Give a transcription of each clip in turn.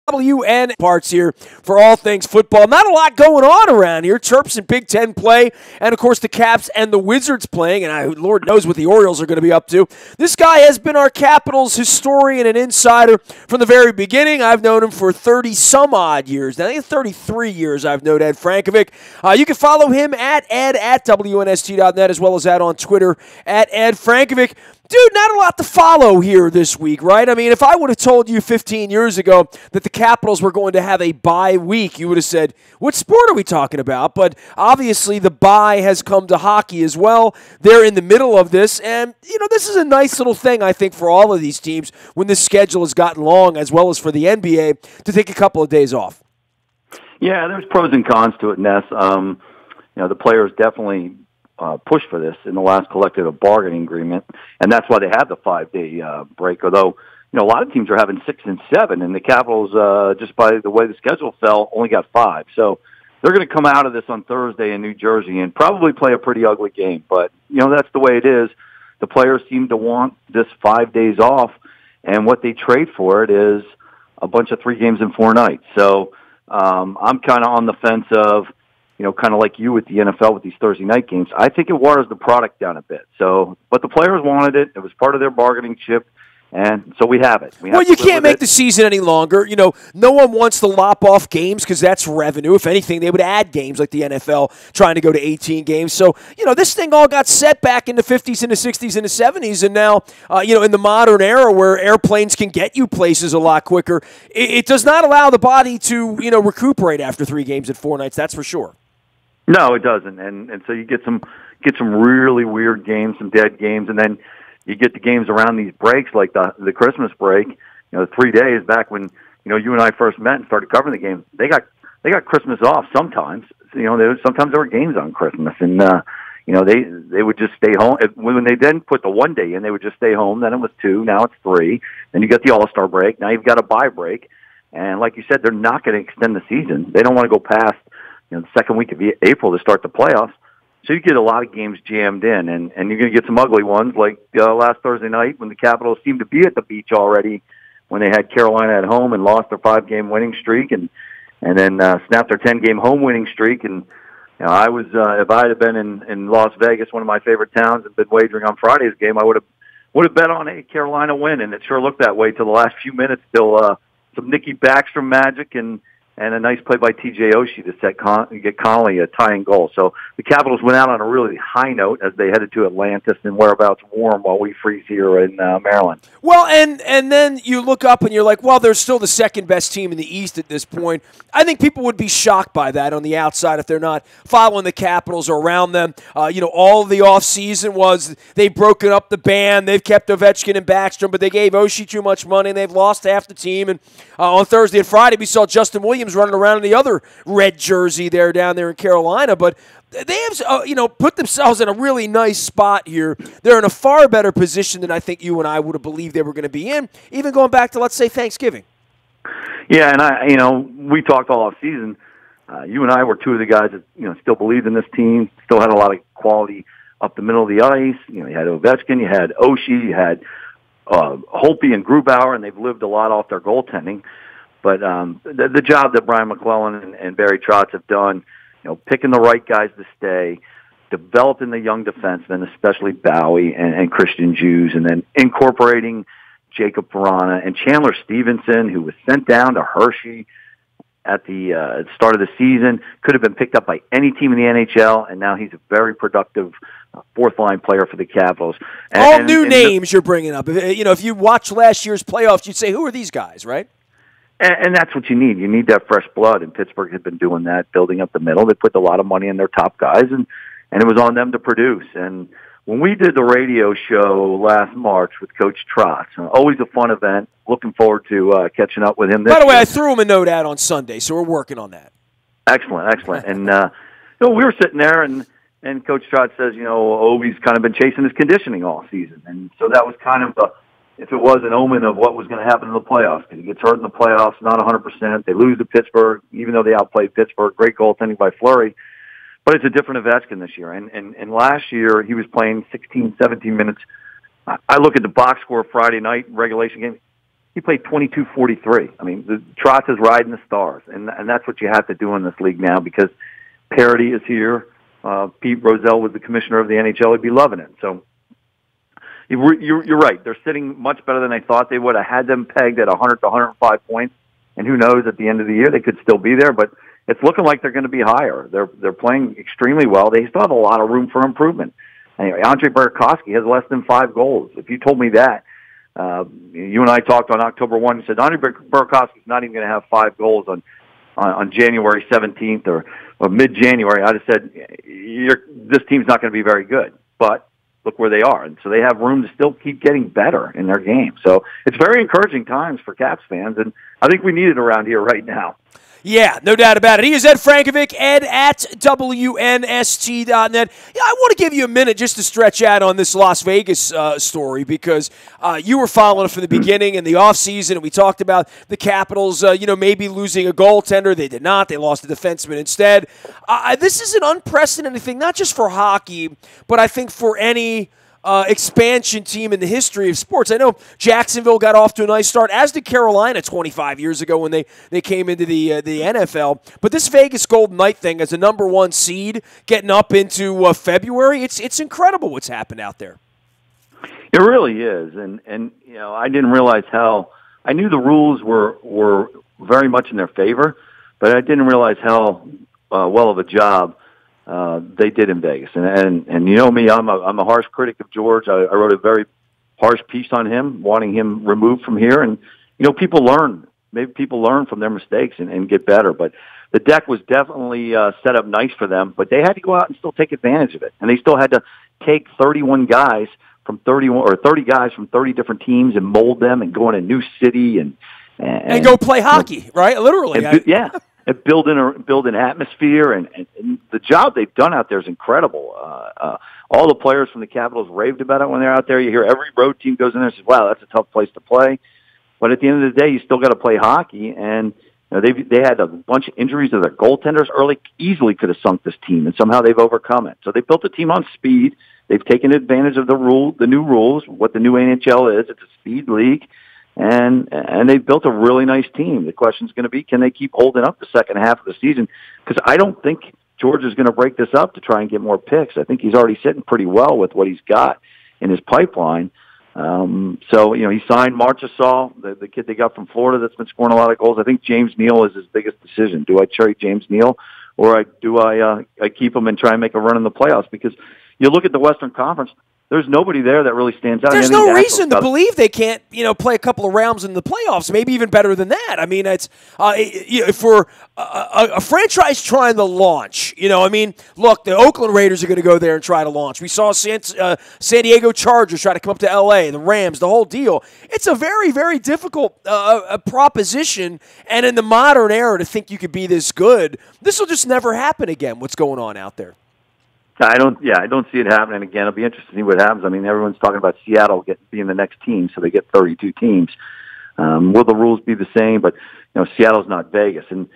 WN parts here for all things football. Not a lot going on around here. Terps and Big Ten play, and of course the Caps and the Wizards playing, and Lord knows what the Orioles are going to be up to. This guy has been our Capitals historian and insider from the very beginning. I've known him for 30-some-odd years. I think 33 years I've known Ed Frankovic. You can follow him at Ed at WNST.net as well as on Twitter at Ed Frankovic. Dude, not a lot to follow here this week, right? I mean, if I would have told you 15 years ago that the Capitals were going to have a bye week, you would have said, what sport are we talking about? But obviously the bye has come to hockey as well. They're in the middle of this, and, this is a nice little thing, I think, for all of these teams when the schedule has gotten long, as well as for the NBA, to take a couple of days off. Yeah, there's pros and cons to it, Ness. The players definitely push for this in the last collective bargaining agreement, and that's why they have the 5-day break. Although, a lot of teams are having 6 and 7, and the Capitals, just by the way the schedule fell, only got 5. So they're going to come out of this on Thursday in New Jersey and probably play a pretty ugly game. But, that's the way it is. The players seem to want this 5 days off, and what they trade for it is a bunch of 3 games in 4 nights. So I'm kind of on the fence of, kind of like you with the NFL with these Thursday night games. I think it waters the product down a bit. So, but the players wanted it. It was part of their bargaining chip, and so we have it. Well, you can't make the season any longer. No one wants to lop off games because that's revenue. If anything, they would add games like the NFL trying to go to 18 games. So, this thing all got set back in the 50s and the 60s and the 70s, and now, in the modern era where airplanes can get you places a lot quicker, it does not allow the body to, recuperate after 3 games at 4 nights. That's for sure. No, it doesn't, and so you get some really weird games, some dead games, and then you get the games around these breaks like the Christmas break. 3 days back when you and I first met and started covering the game. They got Christmas off sometimes. Sometimes there were games on Christmas, and they would just stay home. When they then put the 1 day in, they would just stay home. Then it was 2. Now it's 3. Then you got the All-Star break. Now you've got a bye break, and like you said, they're not going to extend the season. They don't want to go past the second week of April to start the playoffs. So you get a lot of games jammed in, and you're going to get some ugly ones like last Thursday night when the Capitals seemed to be at the beach already when they had Carolina at home and lost their 5-game winning streak and then snapped their 10-game home winning streak. And I was if I had been in Las Vegas, one of my favorite towns, and been wagering on Friday's game, I would have bet on a Carolina win, and it sure looked that way till the last few minutes, till some Nicky Backstrom magic and a nice play by T.J. Oshie to get Connolly a tying goal. So the Capitals went out on a really high note as they headed to Atlantis and whereabouts warm while we freeze here in Maryland. Well, and then you look up and you're like, well, they're still the second best team in the East at this point. I think people would be shocked by that on the outside if they're not following the Capitals or around them. All of the offseason was they've broken up the band. They've kept Ovechkin and Backstrom, but they gave Oshie too much money, and they've lost half the team. And on Thursday and Friday, we saw Justin Williams running around in the other red jersey down there in Carolina. But they have, put themselves in a really nice spot here. They're in a far better position than I think you and I would have believed they were going to be in, even going back to, let's say, Thanksgiving. Yeah, and we talked all off season. You and I were two of the guys that still believed in this team, still had a lot of quality up the middle of the ice. You had Ovechkin, you had Oshie, you had Holtby and Grubauer, and they've lived a lot off their goaltending. But the job that Brian McClellan and Barry Trotz have done, picking the right guys to stay, developing the young defensemen, especially Bowie and Christian Jews, and then incorporating Jacob Verana and Chandler Stevenson, who was sent down to Hershey at the start of the season, could have been picked up by any team in the NHL, and now he's a very productive fourth-line player for the Capitals. All new names you're bringing up. If you watch last year's playoffs, you'd say, who are these guys, right? And that's what you need. You need that fresh blood, and Pittsburgh had been doing that, building up the middle. They put a lot of money in their top guys, and it was on them to produce. And when we did the radio show last March with Coach Trotz, always a fun event. Looking forward to catching up with him this By the way, year. I threw him a note out on Sunday, so we're working on that. Excellent. And we were sitting there, and Coach Trotz says, Ovi's kind of been chasing his conditioning all season. And so that was kind of if it was an omen of what was going to happen in the playoffs, because he gets hurt in the playoffs, not 100%. They lose to Pittsburgh, even though they outplayed Pittsburgh. Great goaltending by Fleury. But it's a different Ovechkin this year. And last year, he was playing 16, 17 minutes. I look at the box score Friday night regulation game. he played 22-43. I mean, the Trotz is riding the stars, and that's what you have to do in this league now because parity is here. Pete Rozelle was the commissioner of the NHL. He'd be loving it. So you're right. They're sitting much better than I thought they would. I had them pegged at 100 to 105 points, and who knows, at the end of the year they could still be there, but it's looking like they're going to be higher. They're playing extremely well. They still have a lot of room for improvement. Anyway, Andre Burakovsky has less than 5 goals. If you told me that, you and I talked on October 1, you said Andre Burakovsky's not even going to have 5 goals on January 17th or mid-January. I just said, this team's not going to be very good. But look where they are. And so they have room to still keep getting better in their game. So it's very encouraging times for Caps fans, and I think we need it around here right now. Yeah, no doubt about it. He is Ed Frankovic, Ed at WNST.net. Yeah, I want to give you a minute just to stretch out on this Las Vegas story because you were following it from the beginning in the offseason, and we talked about the Capitals, maybe losing a goaltender. They did not. They lost a defenseman instead. This is an unprecedented thing, not just for hockey, but I think for any expansion team in the history of sports. I know Jacksonville got off to a nice start, as did Carolina 25 years ago when they came into the NFL. But this Vegas Golden Knight thing as a number 1 seed getting up into February, it's incredible what's happened out there. It really is, and I didn't realize how. I knew the rules were very much in their favor, but I didn't realize how well of a job they did in Vegas. And you know me, I'm a harsh critic of George. I wrote a very harsh piece on him, wanting him removed from here. And, people learn. Maybe people learn from their mistakes and get better. But the deck was definitely set up nice for them. But they had to go out and still take advantage of it. And they still had to take 31 guys from 31 or 30 guys from 30 different teams and mold them and go in a new city and go play hockey, right? Literally. Yeah. And build an atmosphere, and the job they've done out there is incredible. All the players from the Capitals raved about it when they're out there. You hear every road team goes in there and says, "Wow, that's a tough place to play." But at the end of the day, you still got to play hockey, and they had a bunch of injuries to their goaltenders early. Easily could have sunk this team, and somehow they've overcome it. So they built a team on speed. They've taken advantage of the new rules, what the new NHL is. It's a speed league. And they've built a really nice team. The question's going to be, can they keep holding up the second half of the season? Because I don't think George is going to break this up to try and get more picks. I think he's already sitting pretty well with what he's got in his pipeline. So he signed Marchessault, the kid they got from Florida that's been scoring a lot of goals. I think James Neal is his biggest decision. Do I trade James Neal, or do I keep him and try and make a run in the playoffs? Because you look at the Western Conference, there's nobody there that really stands out. There's no reason to believe they can't, play a couple of rounds in the playoffs, maybe even better than that. I mean, it's for a franchise trying to launch. Look, the Oakland Raiders are going to go there and try to launch. We saw San Diego Chargers try to come up to L.A., the Rams, the whole deal. It's a very, very difficult proposition, and in the modern era, to think you could be this good, this will just never happen again. What's going on out there? I don't see it happening again. It'll be interesting to see what happens. I mean, everyone's talking about Seattle being the next team, so they get 32 teams. Will the rules be the same? But Seattle's not Vegas, and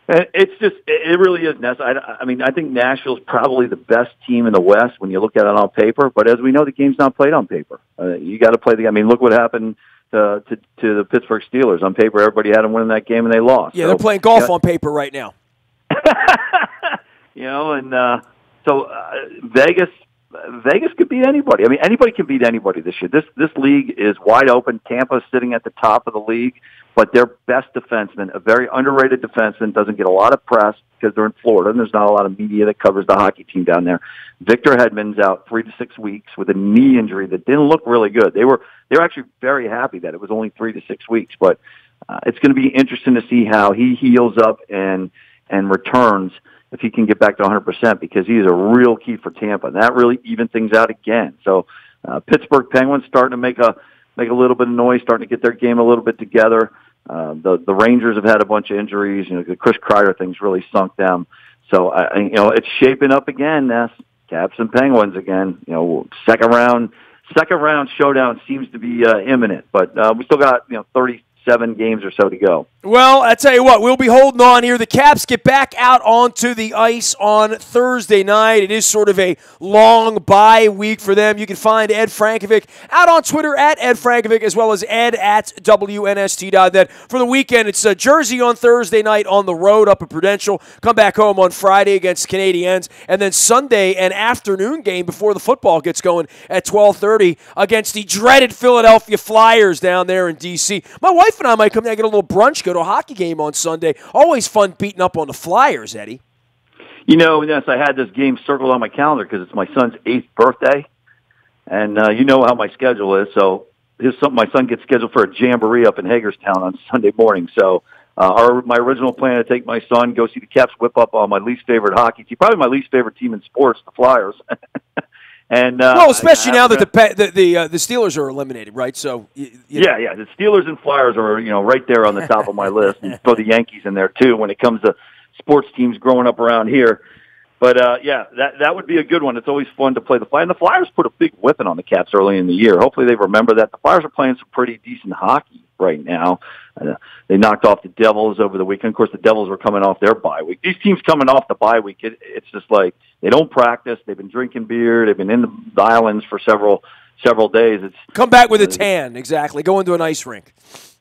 it really is. Ness. I think Nashville's probably the best team in the West when you look at it on paper. But as we know, the game's not played on paper. You got to play the. I mean, look what happened to the Pittsburgh Steelers. On paper, everybody had them winning that game, and they lost. Yeah, so, they're playing golf on paper right now. So Vegas could beat anybody. I mean, anybody can beat anybody this year. This league is wide open. Tampa's sitting at the top of the league, but their best defenseman, a very underrated defenseman, doesn't get a lot of press because they're in Florida, and there's not a lot of media that covers the hockey team down there. Victor Hedman's out 3 to 6 weeks with a knee injury that didn't look really good. They were actually very happy that it was only 3 to 6 weeks, but it's going to be interesting to see how he heals up and returns if he can get back to 100%, because he is a real key for Tampa. And that really evens things out again. So Pittsburgh Penguins starting to make a little bit of noise, starting to get their game a little bit together. The Rangers have had a bunch of injuries. The Chris Kreider thing's really sunk them. So it's shaping up again. Caps and Penguins again. Second round showdown seems to be imminent, but we still got 37 games or so to go. Well, I tell you what, we'll be holding on here. The Caps get back out onto the ice on Thursday night. It is sort of a long bye week for them. You can find Ed Frankovic out on Twitter at Ed Frankovic, as well as Ed at WNST.net. For the weekend, it's Jersey on Thursday night on the road up at Prudential. Come back home on Friday against Canadiens. And then Sunday, an afternoon game before the football gets going at 12:30 against the dreaded Philadelphia Flyers down there in D.C. My wife and I might come down and get a little brunch, go to a hockey game on Sunday. Always fun beating up on the Flyers, Eddie. You know, yes, I had this game circled on my calendar because it's my son's 8th birthday, and you know how my schedule is. So my son gets scheduled for a jamboree up in Hagerstown on Sunday morning. So my original plan to take my son, go see the Caps whip up on my least favorite hockey team, probably my least favorite team in sports, the Flyers. And well, especially now that the Steelers are eliminated, right? So yeah, the Steelers and Flyers are right there on the top of my list, and throw the Yankees in there too when it comes to sports teams growing up around here. But that would be a good one. It's always fun to play the Flyers. And the Flyers put a big whipping on the Caps early in the year. Hopefully they remember that. The Flyers are playing some pretty decent hockey right now. They knocked off the Devils over the weekend. Of course, the Devils were coming off their bye week. These teams coming off the bye week, it's just like they don't practice. They've been drinking beer. They've been in the islands for several days. It's come back with a tan, exactly. Go into an ice rink.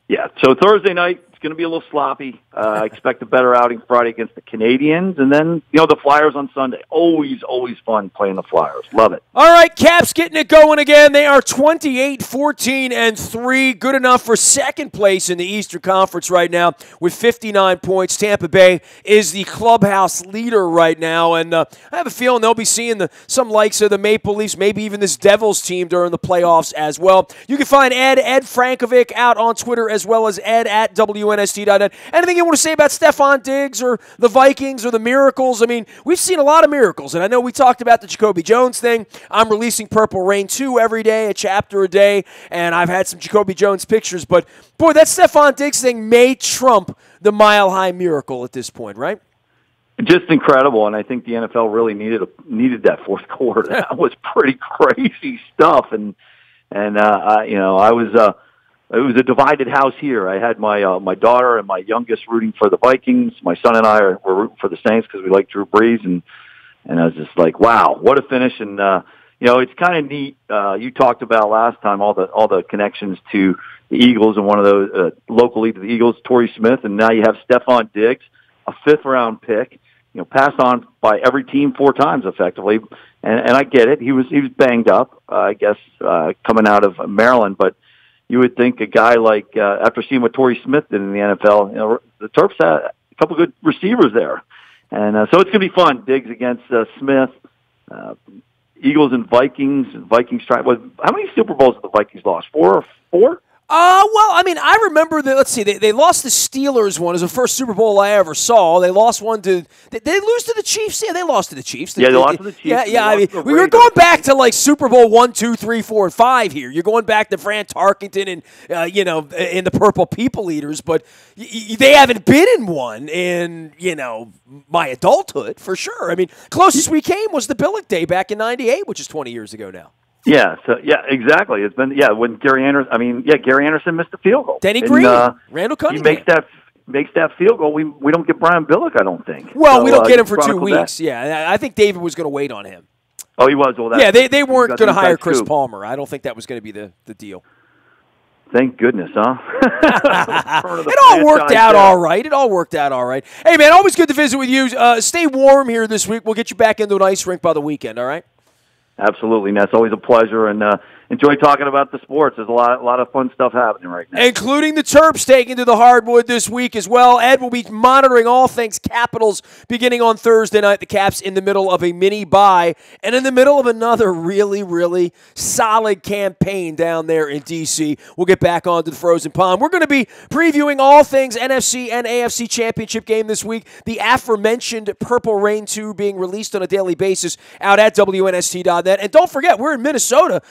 Yeah, so Thursday night, it's going to be a little sloppy. I expect a better outing Friday against the Canadiens, and then, the Flyers on Sunday. Always fun playing the Flyers. Love it. All right, Caps getting it going again. They are 28-14-3, good enough for second place in the Eastern Conference right now with 59 points. Tampa Bay is the clubhouse leader right now, and I have a feeling they'll be seeing some likes of the Maple Leafs, maybe even this Devils team during the playoffs as well. You can find Ed Frankovic out on Twitter as well as Ed at WNST.net. Anything you want to say about Stephon Diggs or the Vikings or the Miracles? I mean, we've seen a lot of miracles, and I know we talked about the Jacoby Jones thing. I'm releasing Purple Rain 2 every day, a chapter a day, and I've had some Jacoby Jones pictures, but boy, that Stephon Diggs thing may trump the Mile High Miracle at this point, right? Just incredible, and I think the NFL really needed that fourth quarter. That was pretty crazy stuff, and I was. It was a divided house here. I had my daughter and my youngest rooting for the Vikings. My son and I were rooting for the Saints because we like Drew Brees, and I was just like, wow, what a finish! And it's kind of neat. You talked about last time all the connections to the Eagles, and one of those locally to the Eagles, Torrey Smith, and now you have Stephon Diggs, a 5th-round pick, passed on by every team 4 times effectively, and I get it. He was banged up, I guess, coming out of Maryland, but you would think a guy like, after seeing what Torrey Smith did in the NFL, the Terps had a couple good receivers there. And so it's going to be fun. Diggs against Smith, Eagles and Vikings. Vikings try. How many Super Bowls have the Vikings lost? 4? Well, I mean, I remember that. Let's see, they lost the Steelers one. It was the first Super Bowl I ever saw. They lost one to. Did they lose to the Chiefs? Yeah, they lost to the Chiefs. They lost to the Chiefs. Yeah. I mean, we were going back to like Super Bowl 1, 2, 3, 4, and 5 here. You're going back to Fran Tarkenton and in the Purple People Eaters, but they haven't been in one in my adulthood for sure. I mean, closest we came was the Billick Day back in '98, which is 20 years ago now. Yeah, exactly. It's been when Gary Anderson missed the field goal. Denny Green, Randall Cunningham. He makes that field goal. We don't get Brian Billick, I don't think. Well, we don't get him for 2 weeks. That. Yeah, I think David was going to wait on him. Oh, he was. Well, yeah, they weren't going to hire Chris Palmer. I don't think that was going to be the deal. Thank goodness, huh? It all worked out all right. Hey, man, always good to visit with you. Stay warm here this week. We'll get you back into an ice rink by the weekend, all right? Absolutely, Ness. Always a pleasure, and enjoy talking about the sports. There's a lot of fun stuff happening right now. Including the Terps taking to the hardwood this week as well. Ed will be monitoring all things Capitals beginning on Thursday night. The Caps in the middle of a mini bye and in the middle of another really, really solid campaign down there in D.C. We'll get back onto the Frozen Pond. We're going to be previewing all things NFC and AFC Championship game this week. The aforementioned Purple Rain 2 being released on a daily basis out at WNST.net. And don't forget, we're in Minnesota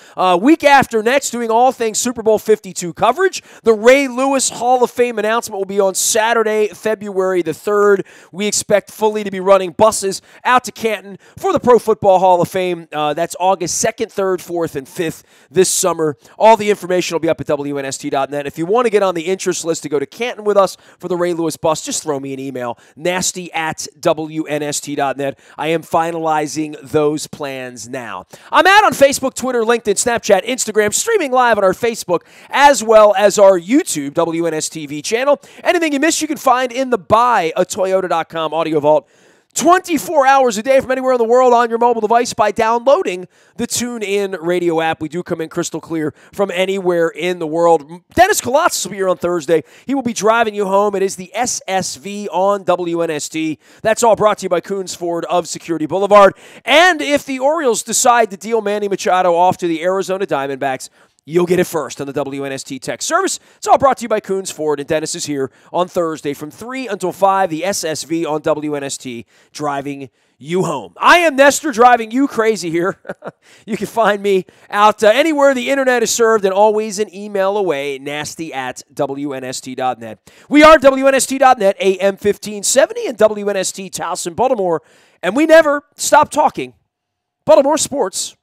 Week after next, doing all things Super Bowl 52 coverage. The Ray Lewis Hall of Fame announcement will be on Saturday, February the 3rd. We expect fully to be running buses out to Canton for the Pro Football Hall of Fame. That's August 2nd, 3rd, 4th, and 5th this summer. All the information will be up at WNST.net. If you want to get on the interest list to go to Canton with us for the Ray Lewis bus, just throw me an email, nasty@WNST.net. I am finalizing those plans now. I'm out on Facebook, Twitter, LinkedIn, Snapchat, Instagram, streaming live on our Facebook, as well as our YouTube WNSTV channel. Anything you missed, you can find in the buyatoyota.com audio vault 24 hours a day from anywhere in the world on your mobile device by downloading the TuneIn radio app. We do come in crystal clear from anywhere in the world. Dennis Colossus will be here on Thursday. He will be driving you home. It is the SSV on WNST. That's all brought to you by Coons Ford of Security Boulevard. And if the Orioles decide to deal Manny Machado off to the Arizona Diamondbacks, you'll get it first on the WNST Tech Service. It's all brought to you by Coons Ford, and Dennis is here on Thursday from 3 until 5, the SSV on WNST, driving you home. I am Nestor, driving you crazy here. You can find me out anywhere the internet is served and always an email away, nasty@WNST.net. We are WNST.net, AM 1570, and WNST Towson, Baltimore, and we never stop talking Baltimore sports.